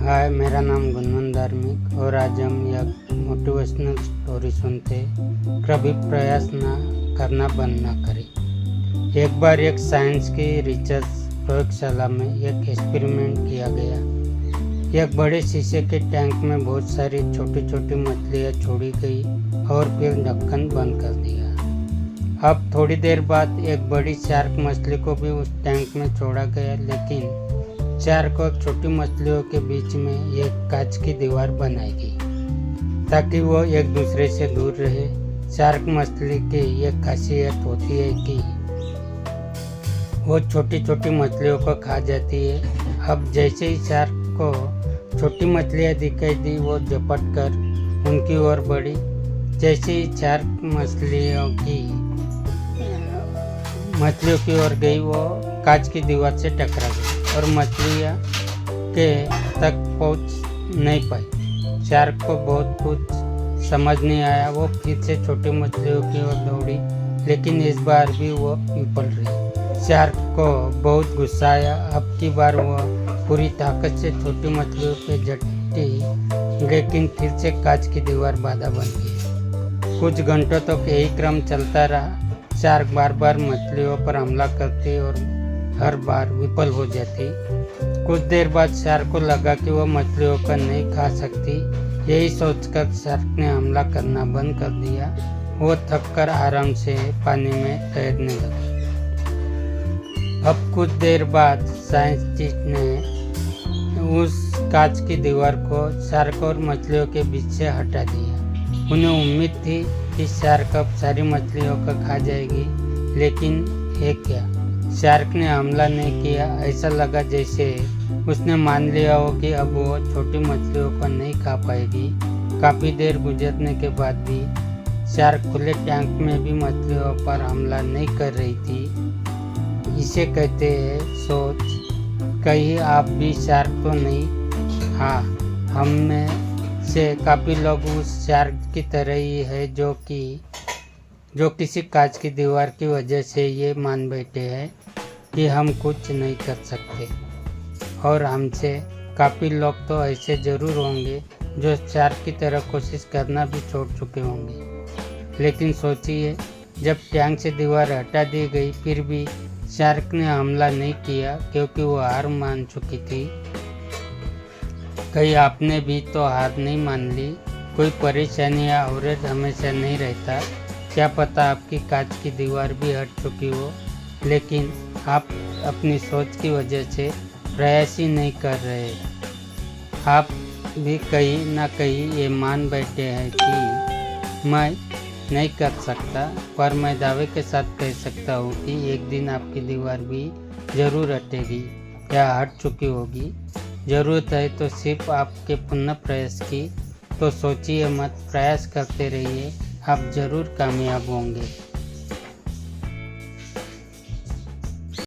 हाय, मेरा नाम गुणवंत धार्मिक और आज हम एक मोटिवेशनल स्टोरी सुनते। कभी प्रयास ना करना बंद ना करें। एक बार एक साइंस की रिसर्च प्रयोगशाला में एक एक्सपेरिमेंट किया गया। एक बड़े शीशे के टैंक में बहुत सारी छोटी छोटी मछलियाँ छोड़ी गई और फिर ढक्कन बंद कर दिया। अब थोड़ी देर बाद एक बड़ी शार्क मछली को भी उस टैंक में छोड़ा गया, लेकिन शार्क और छोटी मछलियों के बीच में एक कांच की दीवार बनाई गई ताकि वो एक दूसरे से दूर रहे। शार्क मछली की एक खासियत होती है कि वो छोटी छोटी मछलियों को खा जाती है। अब जैसे ही शार्क को छोटी मछलियाँ दिखाई दी, वो झपट कर उनकी ओर बढ़ी। जैसे ही शार्क मछलियों की ओर गई, वो कांच की दीवार से टकरा गई और मछलियाँ के तक पहुँच नहीं पाई। शार्क को बहुत कुछ समझ नहीं आया। वो फिर से छोटी मछलियों की ओर दौड़ी, लेकिन इस बार भी वो विफल रही। शार्क को बहुत गुस्सा आया। अब की बार वो पूरी ताकत से छोटी मछलियों पे झपटी, लेकिन फिर से कांच की दीवार बाधा बन गई। कुछ घंटों तक यही क्रम चलता रहा। शार्क बार बार मछलियों पर हमला करती और हर बार विफल हो जाती। कुछ देर बाद शार्क को लगा कि वह मछलियों को नहीं खा सकती। यही सोचकर शार्क ने हमला करना बंद कर दिया। वो थककर आराम से पानी में तैरने लगा। अब कुछ देर बाद साइंटिस्ट ने उस कांच की दीवार को शार्क और मछलियों के बीच से हटा दिया। उन्हें उम्मीद थी कि शार्क अब सारी मछलियों को खा जाएगी, लेकिन ये क्या, शार्क ने हमला नहीं किया। ऐसा लगा जैसे उसने मान लिया हो कि अब वो छोटी मछलियों को नहीं खा पाएगी। काफ़ी देर गुजरने के बाद भी शार्क खुले टैंक में भी मछलियों पर हमला नहीं कर रही थी। इसे कहते हैं सोच। कहीं आप भी शार्क तो नहीं? हाँ, हम में से काफ़ी लोग उस शार्क की तरह ही है जो किसी कांच की दीवार की वजह से ये मान बैठे हैं कि हम कुछ नहीं कर सकते। और हमसे काफ़ी लोग तो ऐसे ज़रूर होंगे जो शार्क की तरह कोशिश करना भी छोड़ चुके होंगे। लेकिन सोचिए, जब टैंक से दीवार हटा दी गई, फिर भी शार्क ने हमला नहीं किया क्योंकि वो हार मान चुकी थी। कहीं आपने भी तो हार नहीं मान ली? कोई परेशानी या अवरोध हमेशा नहीं रहता। क्या पता आपकी कांच की दीवार भी हट चुकी हो, लेकिन आप अपनी सोच की वजह से प्रयास ही नहीं कर रहे। आप भी कहीं ना कहीं ये मान बैठे हैं कि मैं नहीं कर सकता, पर मैं दावे के साथ कह सकता हूँ कि एक दिन आपकी दीवार भी ज़रूर हटेगी या हट चुकी होगी। ज़रूरत है तो सिर्फ आपके पुनः प्रयास की। तो सोचिए मत, प्रयास करते रहिए, आप ज़रूर कामयाब होंगे।